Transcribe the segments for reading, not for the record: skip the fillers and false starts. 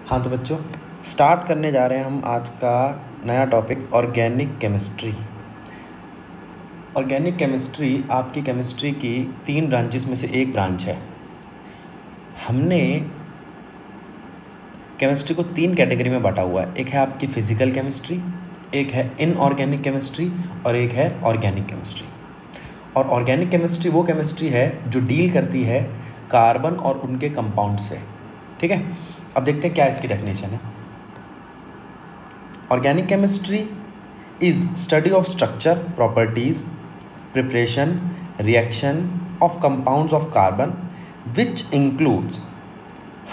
हाँ तो बच्चों, स्टार्ट करने जा रहे हैं हम आज का नया topic organic chemistry. Organic chemistry आपकी केमिस्ट्री की 3 ब्रांचेस में से एक ब्रांच है। हमने केमिस्ट्री को 3 कैटेगरी में बांटा हुआ है। एक है आपकी फिजिकल केमिस्ट्री, एक है इनऑर्गेनिक केमिस्ट्री और एक है ऑर्गेनिक केमिस्ट्री। और ऑर्गेनिक केमिस्ट्री वो केमिस्ट्री है जो डील करती है कार्बन और उनके कंपाउंड से। ठीक है, अब देखते हैं क्या इसकी डेफिनेशन है। Organic chemistry is study of structure, properties, preparation, reaction of compounds of carbon which includes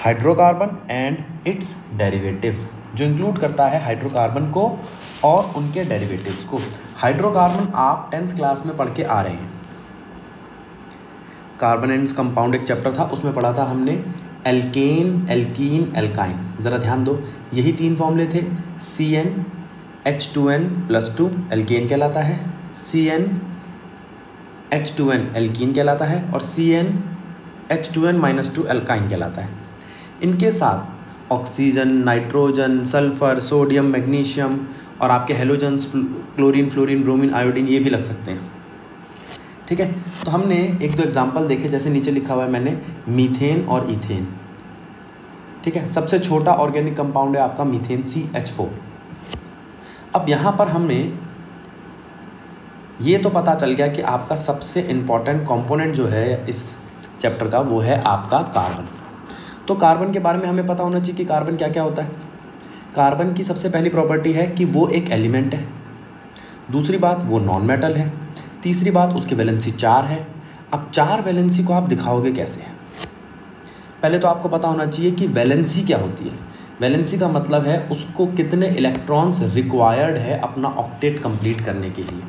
hydrocarbon and it's derivatives, जो इंक्लूड करता है हाइड्रोकार्बन को और उनके डेरिवेटिव्स को। हाइड्रोकार्बन आप 10th क्लास में पढ़ के आ रहे हैं। कार्बन एंड कंपाउंड एक चैप्टर था, उसमें पढ़ा था हमने एल्केन, एल्कीन, एल्काइन। ज़रा ध्यान दो, यही 3 फॉर्मूले थे। CnH2n+2 एल्केन कहलाता है, CnH2n एल्कीन कहलाता है और CnH2n-2 एल्काइन कहलाता है। इनके साथ oxygen, nitrogen, sulphur, sodium, magnesium और आपके halogens chlorine, fluorine, bromine, iodine ये भी लग सकते हैं। ठीक है, तो हमने 1-2 एग्जाम्पल देखे, जैसे नीचे लिखा हुआ है मैंने मीथेन और इथेन। ठीक है, सबसे छोटा ऑर्गेनिक कंपाउंड है आपका मीथेन, CH4। अब यहाँ पर हमें ये तो पता चल गया कि आपका सबसे इम्पॉर्टेंट कंपोनेंट जो है इस चैप्टर का वो है आपका कार्बन। तो कार्बन के बारे में हमें पता होना चाहिए कि कार्बन क्या क्या होता है। कार्बन की सबसे पहली प्रॉपर्टी है कि वो एक एलिमेंट है। दूसरी बात, वो नॉन मेटल है। तीसरी बात, उसकी वैलेंसी 4 है। अब 4 वैलेंसी को आप दिखाओगे कैसे? पहले तो आपको पता होना चाहिए कि वैलेंसी क्या होती है। वैलेंसी का मतलब है उसको कितने इलेक्ट्रॉन्स रिक्वायर्ड है अपना ऑक्टेट कंप्लीट करने के लिए।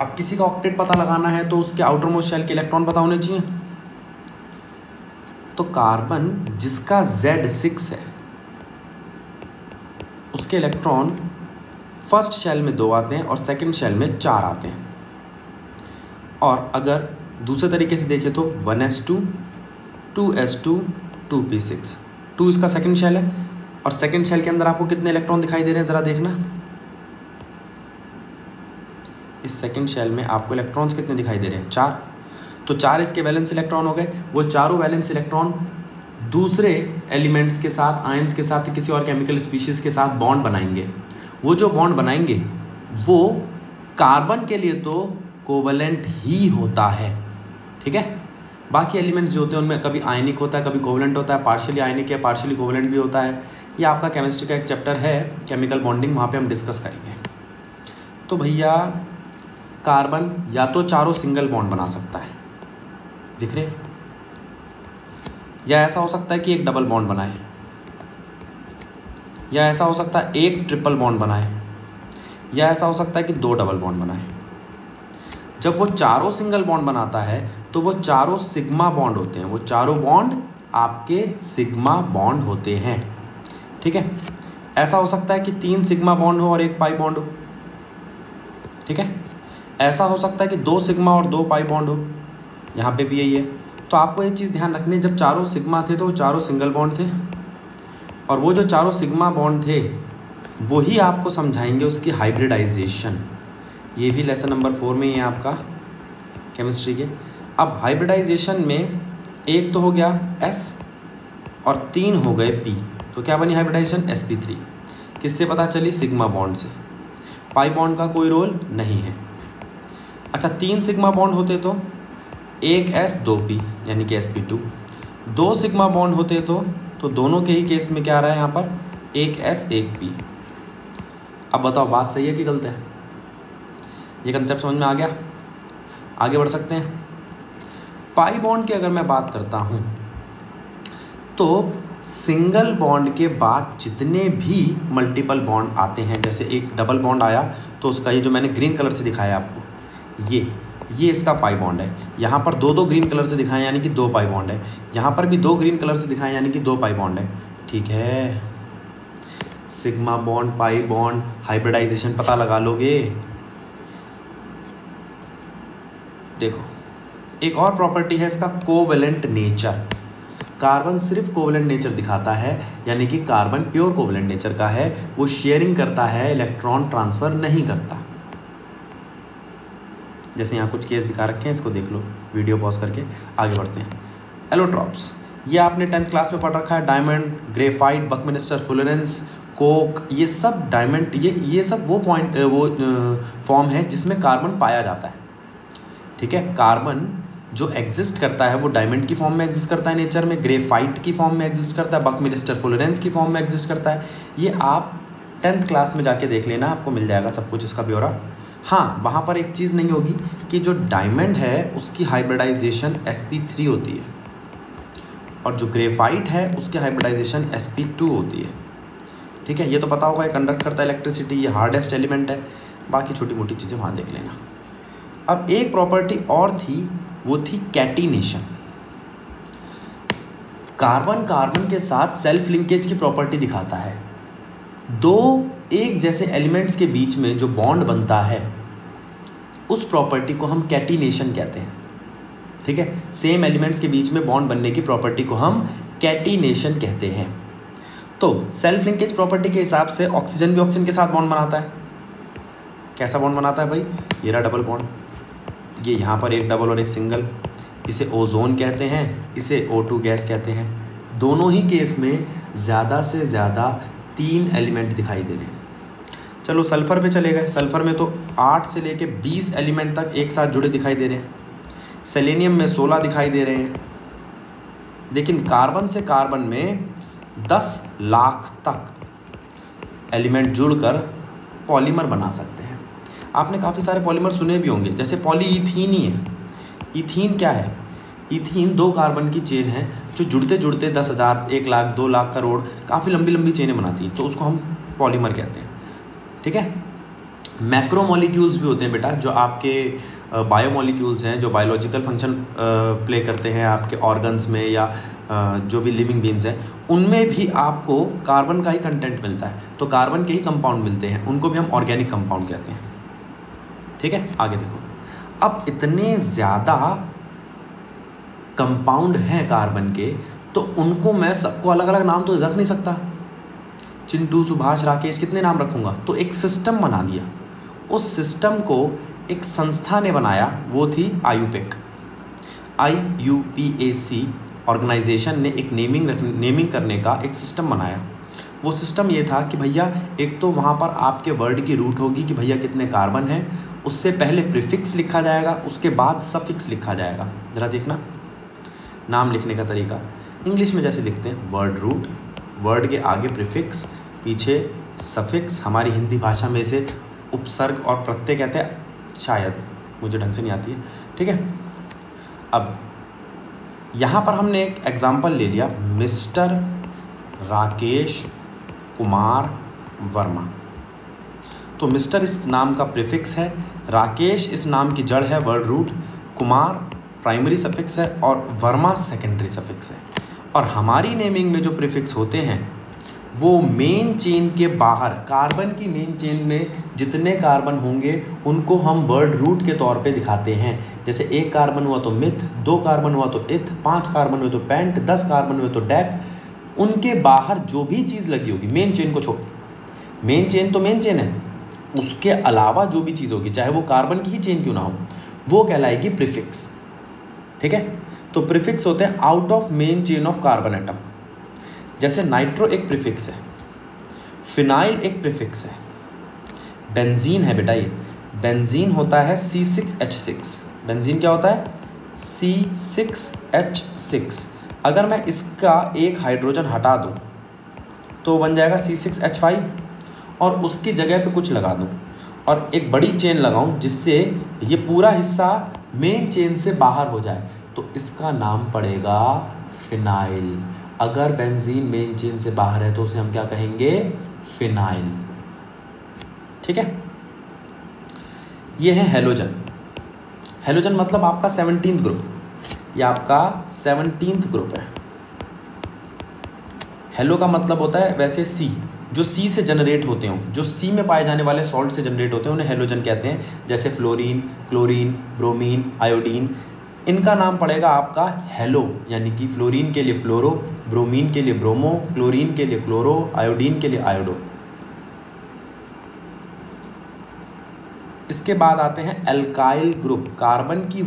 अब किसी का ऑक्टेट पता लगाना है तो उसके आउटर मोस्ट शेल के इलेक्ट्रॉन पता होने चाहिए। तो कार्बन जिसका Z6 है उसके इलेक्ट्रॉन फर्स्ट शेल में 2 आते हैं और सेकंड शेल में 4 आते हैं। और अगर दूसरे तरीके से देखें तो 1s2, 2s2, 2p6, 2 इसका सेकंड शेल है और सेकंड शेल के अंदर आपको कितने इलेक्ट्रॉन दिखाई दे रहे हैं ज़रा देखना। इस सेकंड शेल में आपको इलेक्ट्रॉन्स कितने दिखाई दे रहे हैं? 4। तो 4 इसके वैलेंस इलेक्ट्रॉन हो गए। वो चारों वैलेंस इलेक्ट्रॉन दूसरे एलिमेंट्स के साथ, आयंस के साथ, किसी और केमिकल स्पीशीज़ के साथ बॉन्ड बनाएंगे। वो जो बॉन्ड बनाएंगे वो कार्बन के लिए तो कोवलेंट ही होता है। ठीक है, बाकी एलिमेंट्स जो होते हैं उनमें कभी आयनिक होता है, कभी कोवलेंट होता है, पार्शियली आयनिक है, पार्शियली कोवलेंट भी होता है। ये आपका केमिस्ट्री का एक चैप्टर है केमिकल बॉन्डिंग, वहाँ पे हम डिस्कस करेंगे। तो भैया कार्बन या तो चारों सिंगल बॉन्ड बना सकता है, दिख रहे, या ऐसा हो सकता है कि एक डबल बॉन्ड बनाए, या ऐसा हो सकता है एक ट्रिपल बॉन्ड बनाए, या ऐसा हो सकता है कि 2 डबल बॉन्ड बनाए। जब वो चारों सिंगल बॉन्ड बनाता है तो वो चारों सिग्मा बॉन्ड होते हैं। वो चारों बॉन्ड आपके सिग्मा बॉन्ड होते हैं। ठीक है, ऐसा हो सकता है कि 3 सिग्मा बॉन्ड हो और 1 पाई बॉन्ड हो। ठीक है, ऐसा हो सकता है कि 2 सिग्मा और 2 पाई बॉन्ड हो, यहाँ पे भी यही है। तो आपको एक चीज़ ध्यान रखनी है, जब चारों सिग्मा थे तो वो चारों सिंगल बॉन्ड थे, और वो जो चारों सिग्मा बॉन्ड थे वही आपको समझाएंगे उसकी हाइब्रिडाइजेशन। ये भी लेसन नंबर 4 में ही है आपका केमिस्ट्री के। अब हाइब्रिडाइजेशन में एक तो हो गया S और 3 हो गए P, तो क्या बनी हाइब्रिडाइजेशन? sp3। किससे पता चली? सिग्मा बॉन्ड से। पाई बॉन्ड का कोई रोल नहीं है। अच्छा, 3 सिग्मा बॉन्ड होते तो 1s 2p यानी कि sp2। 2 सिग्मा बॉन्ड होते तो दोनों के ही केस में क्या आ रहा है यहाँ पर? 1s 1p। अब बताओ बात सही है कि गलत है? ये कंसेप्ट समझ में आ गया? आगे बढ़ सकते हैं। पाई बॉन्ड की अगर मैं बात करता हूँ तो सिंगल बॉन्ड के बाद जितने भी मल्टीपल बॉन्ड आते हैं, जैसे एक डबल बॉन्ड आया तो उसका ये जो मैंने ग्रीन कलर से दिखाया आपको, ये इसका पाई बॉन्ड है। यहाँ पर 2 ग्रीन कलर से दिखाएं यानी कि 2 पाई बॉन्ड है। यहाँ पर भी 2 ग्रीन कलर से दिखाएं यानी कि 2 पाई बॉन्ड है। ठीक है, sigma bond, pi bond, hybridization पता लगा लोगे। देखो, एक और प्रॉपर्टी है इसका, कोवेलेंट नेचर। कार्बन सिर्फ कोवेलेंट नेचर दिखाता है, यानी कि कार्बन प्योर कोवेलेंट नेचर का है, वो शेयरिंग करता है, इलेक्ट्रॉन ट्रांसफ़र नहीं करता। जैसे यहाँ कुछ केस दिखा रखे हैं, इसको देख लो, वीडियो पॉज करके आगे बढ़ते हैं। एलोट्रॉप्स, ये आपने 10th क्लास में पढ़ रखा है। डायमंड, ग्रेफाइट, बकमिनिस्टर फुलरेंस, कोक, ये सब डायमंड, ये सब वो फॉर्म है जिसमें कार्बन पाया जाता है। ठीक है, कार्बन जो एग्जिस्ट करता है वो डायमंड की फॉर्म में एग्जिस्ट करता है नेचर में, ग्रेफाइट की फॉर्म में एग्जिस्ट करता है, बकमिनिस्टर फुलरेंस की फॉर्म में एग्जिस्ट करता है। ये आप 10th क्लास में जाके देख लेना, आपको मिल जाएगा सब कुछ इसका ब्यौरा। हाँ, वहाँ पर एक चीज़ नहीं होगी कि जो डायमंड है उसकी हाइब्रिडाइजेशन sp3 होती है और जो ग्रेफाइट है उसकी हाइब्रिडाइजेशन sp2 होती है। ठीक है, ये तो पता होगा, ये कंडक्ट करता है इलेक्ट्रिसिटी, ये हार्डेस्ट एलिमेंट है। बाकी छोटी मोटी चीज़ें वहाँ देख लेना। अब एक प्रॉपर्टी और थी, वो थी कैटिनेशन। कार्बन कार्बन के साथ सेल्फ लिंकेज की प्रॉपर्टी दिखाता है। दो एक जैसे एलिमेंट्स के बीच में जो बॉन्ड बनता है उस प्रॉपर्टी को हम कैटिनेशन कहते हैं। ठीक है, सेम एलिमेंट्स के बीच में बॉन्ड बनने की प्रॉपर्टी को हम कैटिनेशन कहते हैं। तो सेल्फ लिंकेज प्रॉपर्टी के हिसाब से ऑक्सीजन भी ऑक्सीजन के साथ बॉन्ड बनाता है। कैसा बॉन्ड बनाता है भाई? ये रहा डबल बॉन्ड, ये यहाँ पर एक डबल और एक सिंगल। इसे ओजोन कहते हैं, इसे O2 गैस कहते हैं। दोनों ही केस में ज़्यादा से ज़्यादा 3 एलिमेंट दिखाई दे रहे हैं। चलो सल्फ़र पे चले गए। सल्फ़र में तो 8 से लेके 20 एलिमेंट तक एक साथ जुड़े दिखाई दे रहे हैं। सेलेनियम में 16 दिखाई दे रहे हैं। लेकिन कार्बन से कार्बन में 10 लाख तक एलिमेंट जुड़कर पॉलीमर बना सकते हैं। आपने काफ़ी सारे पॉलीमर सुने भी होंगे, जैसे पॉलीइथीन ही है। इथीन क्या है? इथीन 2 कार्बन की चेन है जो जुड़ते जुड़ते 10,000, 1 लाख, 2 लाख करोड़ काफ़ी लंबी लंबी चेनें बनाती है, तो उसको हम पॉलीमर कहते हैं। ठीक है, मैक्रोमोलिक्यूल्स भी होते हैं बेटा, जो आपके बायोमोलिक्यूल्स हैं, जो बायोलॉजिकल फंक्शन प्ले करते हैं आपके ऑर्गन्स में या जो भी लिविंग बीन्स हैं, उनमें भी आपको कार्बन का ही कंटेंट मिलता है। तो कार्बन के ही कंपाउंड मिलते हैं, उनको भी हम ऑर्गेनिक कंपाउंड कहते हैं। ठीक है, आगे देखो। अब इतने ज़्यादा कंपाउंड हैं कार्बन के, तो उनको मैं सबको अलग अलग नाम तो रख नहीं सकता। चिंटू, सुभाष, राकेश, कितने नाम रखूँगा? तो एक सिस्टम बना दिया। उस सिस्टम को एक संस्था ने बनाया, वो थी आयुपेक। IUPAC ऑर्गेनाइजेशन ने एक नेमिंग करने का एक सिस्टम बनाया। वो सिस्टम ये था कि भैया एक तो वहाँ पर आपके वर्ड की रूट होगी कि भैया कितने कार्बन हैं, उससे पहले प्रीफिक्स लिखा जाएगा, उसके बाद सफिक्स लिखा जाएगा। ज़रा देखना नाम लिखने का तरीका, इंग्लिश में जैसे लिखते हैं वर्ड रूट, वर्ड के आगे प्रीफिक्स, पीछे सफिक्स। हमारी हिंदी भाषा में इसे उपसर्ग और प्रत्यय कहते हैं, शायद, मुझे ढंग से नहीं आती है। ठीक है, अब यहाँ पर हमने एक एग्जाम्पल ले लिया, मिस्टर राकेश कुमार वर्मा। तो मिस्टर इस नाम का प्रीफिक्स है, राकेश इस नाम की जड़ है, word root, Kumar primary suffix है और वर्मा सेकेंडरी सफिक्स है। और हमारी नेमिंग में जो प्रीफिक्स होते हैं वो मेन चेन के बाहर, कार्बन की मेन चेन में जितने कार्बन होंगे उनको हम वर्ड रूट के तौर पे दिखाते हैं। जैसे 1 कार्बन हुआ तो मिथ, 2 कार्बन हुआ तो इथ, 5 कार्बन हुए तो पेंट, 10 कार्बन हुए तो डेक। उनके बाहर जो भी चीज़ लगी होगी, मेन चेन को छोड़, मेन चेन तो मेन चेन है, उसके अलावा जो भी चीज़ होगी, चाहे वो कार्बन की ही चेन क्यों ना हो, वो कहलाएगी प्रीफिक्स। ठीक है, तो प्रीफिक्स होते हैं out of main chain of carbon atom. जैसे नाइट्रो एक प्रीफिक्स है, फिनाइल एक प्रीफिक्स है, बेंजीन है बेटा, ये बेंजीन होता है C6H6। बेंजीन क्या होता है? C6H6। अगर मैं इसका एक हाइड्रोजन हटा दूं तो बन जाएगा C6H5 और उसकी जगह पे कुछ लगा दूं और एक बड़ी चेन लगाऊं जिससे ये पूरा हिस्सा मेन चेन से बाहर हो जाए, तो इसका नाम पड़ेगा फिनाइल। अगर बेंजीन मेन चेन से बाहर है तो उसे हम क्या कहेंगे? फिनाइल। ठीक है, ये है हेलोजन। हेलोजन मतलब आपका 17th ग्रुप, ये आपका 17th ग्रुप है। हेलो का मतलब होता है वैसे सी, जो सी से जनरेट होते हों, जो सी में पाए जाने वाले सॉल्ट से जनरेट होते हैं उन्हें हेलोजन कहते हैं। जैसे फ्लोरीन, क्लोरीन, ब्रोमीन, आयोडीन, इनका नाम पड़ेगा आपका हेलो, यानी कि फ्लोरीन के लिए फ्लोरो, ब्रोमीन के लिए ब्रोमो, क्लोरीन के लिए क्लोरो, आयोडीन के लिए आयोडो। इसके बाद आते हैं एल्काइल ग्रुप, कार्बन की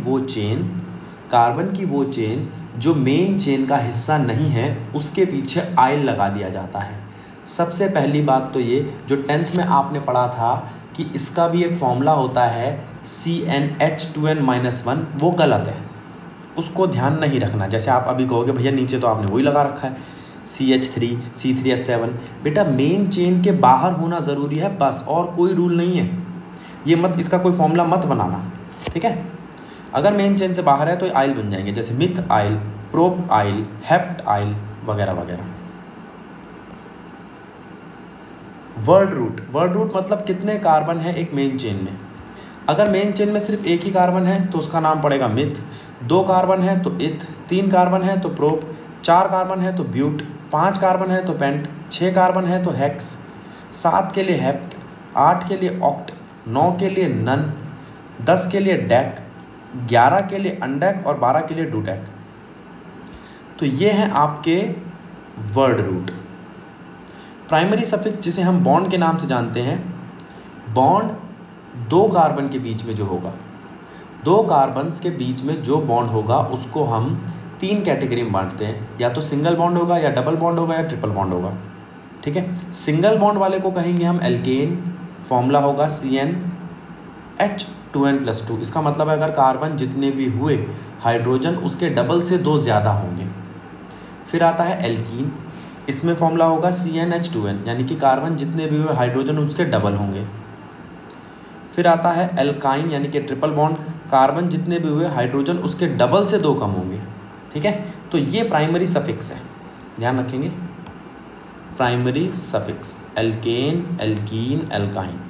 वो चेन जो मेन चेन का हिस्सा नहीं है उसके पीछे आइल लगा दिया जाता है। सबसे पहली बात तो ये जो 10th में आपने पढ़ा था कि इसका भी एक फॉर्मूला होता है CnH2n-1, वो गलत है, उसको ध्यान नहीं रखना। जैसे आप अभी कहोगे भैया नीचे तो आपने वही लगा रखा है CH3 C3H7, बेटा मेन चेन के बाहर होना ज़रूरी है बस, और कोई रूल नहीं है। ये मत, इसका कोई फॉर्मूला मत बनाना, ठीक है। अगर मेन चेन से बाहर है तो आइल बन जाएंगे, जैसे मिथ आइल, प्रोप आइल, हेप्ट आइल वगैरह वगैरह। वर्ड रूट मतलब कितने कार्बन है एक मेन चेन में। अगर मेन चेन में सिर्फ एक ही कार्बन है तो उसका नाम पड़ेगा मिथ, 2 कार्बन है तो इथ, 3 कार्बन है तो प्रोप, 4 कार्बन है तो ब्यूट, 5 कार्बन है तो पेंट, 6 कार्बन है तो हेक्स, 7 के लिए हेप्ट, 8 के लिए ऑक्ट, 9 के लिए नन, 10 के लिए डेक, 11 के लिए अनडेक और 12 के लिए डूडेक। तो ये हैं आपके वर्ड रूट। प्राइमरी सफिक्स जिसे हम बॉन्ड के नाम से जानते हैं, बॉन्ड 2 कार्बन के बीच में जो होगा, 2 कार्बन्स के बीच में जो बॉन्ड होगा उसको हम 3 कैटेगरी में बांटते हैं, या तो सिंगल बॉन्ड होगा, या डबल बॉन्ड होगा, या ट्रिपल बॉन्ड होगा, ठीक है। सिंगल बॉन्ड वाले को कहेंगे हम एल्केन, फॉर्मूला होगा CnH2n+2। इसका मतलब है अगर कार्बन जितने भी हुए हाइड्रोजन उसके डबल से 2 ज़्यादा होंगे। फिर आता है एल्कीन, इसमें फॉर्मूला होगा CnH2n, यानी कि कार्बन जितने भी हुए हाइड्रोजन उसके डबल होंगे। फिर आता है एल्काइन, यानी कि ट्रिपल बॉन्ड, कार्बन जितने भी हुए हाइड्रोजन उसके डबल से 2 कम होंगे, ठीक है। तो ये प्राइमरी सफिक्स है, ध्यान रखेंगे, primary suffix alkane, alkene, alkyne.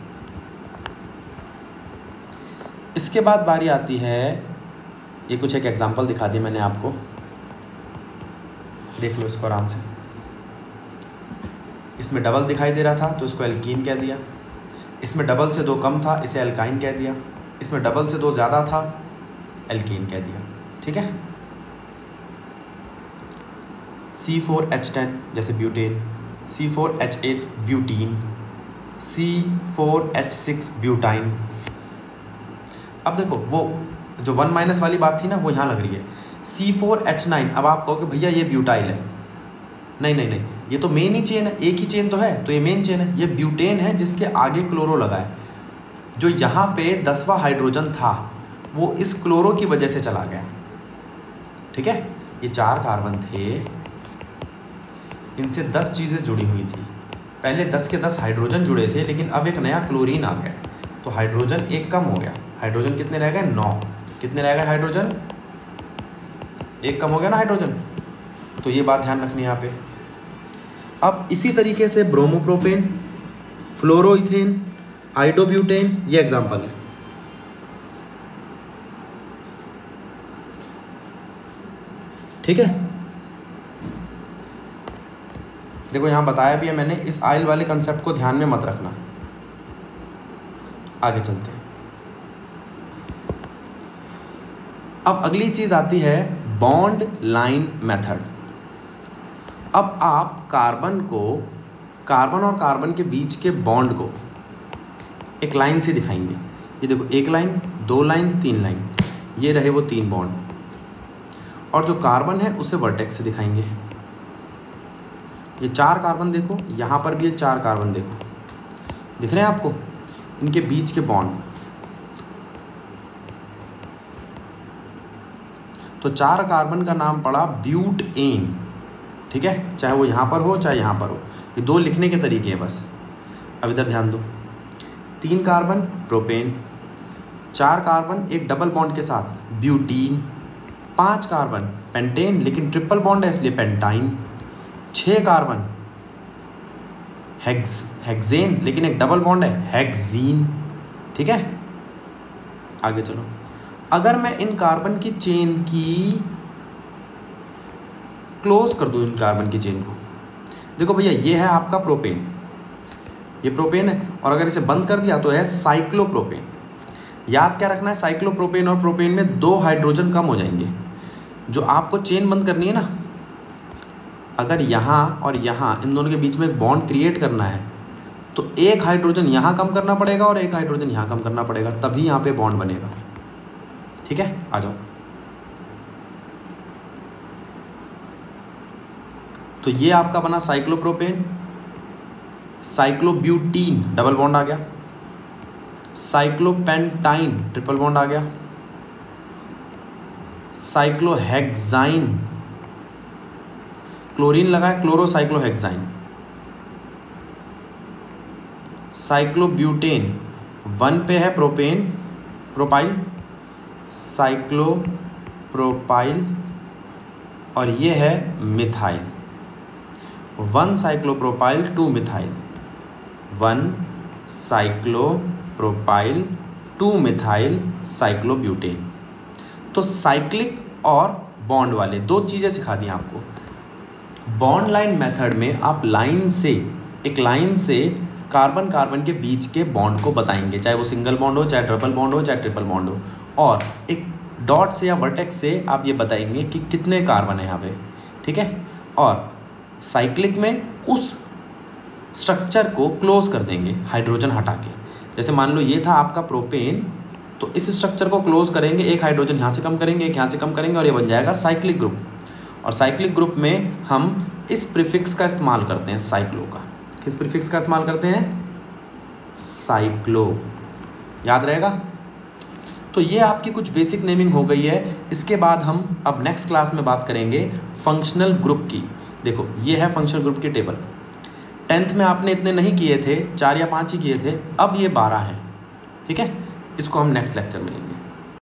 इसके बाद बारी आती है, ये कुछ एक एग्जांपल दिखा दिया मैंने आपको, देख लो इसको आराम से। इसमें डबल दिखाई दे रहा था तो इसको एल्कीन कह दिया, इसमें डबल से 2 कम था इसे एल्काइन कह दिया, इसमें डबल से 2 ज़्यादा था एल्कीन कह दिया, ठीक है। C4H10 जैसे butane, C4H8 butene, C4H6 butyne. अब देखो वो जो 1- वाली बात थी ना वो यहाँ लग रही है। C4H9, अब आप कहोगे भैया ये ब्यूटाइल है, नहीं, ये तो मेन ही चेन है, एक ही चेन तो है, तो ये मेन चेन है। ये ब्यूटेन है जिसके आगे क्लोरो लगा है, जो यहाँ पे 10वां हाइड्रोजन था वो इस क्लोरो की वजह से चला गया, ठीक है। ये 4 कार्बन थे, इनसे 10 चीज़ें जुड़ी हुई थी। पहले 10 के 10 हाइड्रोजन जुड़े थे, लेकिन अब एक नया क्लोरीन आ गया तो हाइड्रोजन एक कम हो गया। हाइड्रोजन कितने रह गए? 9। कितने रह गए हाइड्रोजन? एक कम हो गया ना हाइड्रोजन, तो ये बात ध्यान रखनी है यहाँ पे। अब इसी तरीके से ब्रोमोप्रोपेन, फ्लोरोइथेन, आइडोब्यूटेन, ये एग्जाम्पल है। ठीक है, देखो यहाँ बताया भी है मैंने, इस आइल वाले कंसेप्ट को ध्यान में मत रखना। आगे चलते हैं। अब अगली चीज आती है बॉन्ड लाइन मेथड। अब आप कार्बन और कार्बन के बीच के बॉन्ड को एक लाइन से दिखाएंगे। ये देखो, 1 लाइन, 2 लाइन, 3 लाइन, ये रहे वो 3 बॉन्ड। और जो कार्बन है उसे वर्टेक्स से दिखाएंगे। ये 4 कार्बन देखो, यहाँ पर भी ये 4 कार्बन देखो, दिख रहे हैं आपको, इनके बीच के बॉन्ड। तो 4 कार्बन का नाम पड़ा ब्यूटेन, ठीक है, चाहे वो यहाँ पर हो चाहे यहाँ पर हो। ये 2 लिखने के तरीके हैं बस। अब इधर ध्यान दो, 3 कार्बन प्रोपेन, 4 कार्बन एक डबल बॉन्ड के साथ ब्यूटीन, 5 कार्बन पेंटेन लेकिन ट्रिपल बॉन्ड है इसलिए पेंटाइन, 6 कार्बन हेक्सेन लेकिन एक डबल बॉन्ड है हेक्सीन। ठीक है, आगे चलो। अगर मैं इन कार्बन की चेन की क्लोज कर दूं, इन कार्बन की चेन को, देखो भैया ये है आपका प्रोपेन, ये प्रोपेन है, और अगर इसे बंद कर दिया तो है साइक्लोप्रोपेन। याद क्या रखना है, साइक्लोप्रोपेन और प्रोपेन में 2 हाइड्रोजन कम हो जाएंगे। जो आपको चेन बंद करनी है ना, अगर यहाँ और यहाँ इन दोनों के बीच में एक बॉन्ड क्रिएट करना है तो एक हाइड्रोजन यहाँ कम करना पड़ेगा और एक हाइड्रोजन यहाँ कम करना पड़ेगा, तभी यहाँ पे बॉन्ड बनेगा। ठीक है, आ जाओ। तो ये आपका बना साइक्लोप्रोपेन। साइक्लोब्यूटीन डबल बॉन्ड आ गया। साइक्लोपेंटाइन ट्रिपल बॉन्ड आ गया। साइक्लोहेक्साइन, क्लोरीन लगा है, क्लोरोसाइक्लोहेक्साइन। साइक्लोब्यूटेन 1 पे है प्रोपेन, प्रोपाइल, साइक्लोप्रोपाइल, और ये है methyl. 1 cyclopropyl 2 methyl, 1 cyclopropyl 2 methyl cyclobutane. तो साइक्लिक और बॉन्ड वाले 2 चीज़ें सिखा दी आपको। बॉन्ड लाइन मेथड में आप लाइन से, एक लाइन से कार्बन कार्बन के बीच के बॉन्ड को बताएंगे, चाहे वो सिंगल बॉन्ड हो, चाहे ट्रिपल बॉन्ड हो, चाहे ट्रिपल बॉन्ड हो, और एक डॉट से या वर्टेक्स से आप ये बताएंगे कि कितने कार्बन है यहाँ पे। ठीक है, और साइक्लिक में उस स्ट्रक्चर को क्लोज कर देंगे हाइड्रोजन हटा के। जैसे मान लो ये था आपका प्रोपेन, तो इस स्ट्रक्चर को क्लोज करेंगे, एक हाइड्रोजन यहाँ से कम करेंगे, एक यहाँ से कम करेंगे, और ये बन जाएगा साइक्लिक ग्रुप। और साइक्लिक ग्रुप में हम इस प्रीफिक्स का इस्तेमाल करते हैं, साइक्लो का। किस प्रीफिक्स का इस्तेमाल करते हैं? साइक्लो। याद रहेगा? तो ये आपकी कुछ बेसिक नेमिंग हो गई है। इसके बाद हम अब नेक्स्ट क्लास में बात करेंगे फंक्शनल ग्रुप की। देखो ये है फंक्शनल ग्रुप की टेबल। 10th में आपने इतने नहीं किए थे, 4 या 5 ही किए थे, अब ये 12 हैं। ठीक है, इसको हम नेक्स्ट लेक्चर में लेंगे।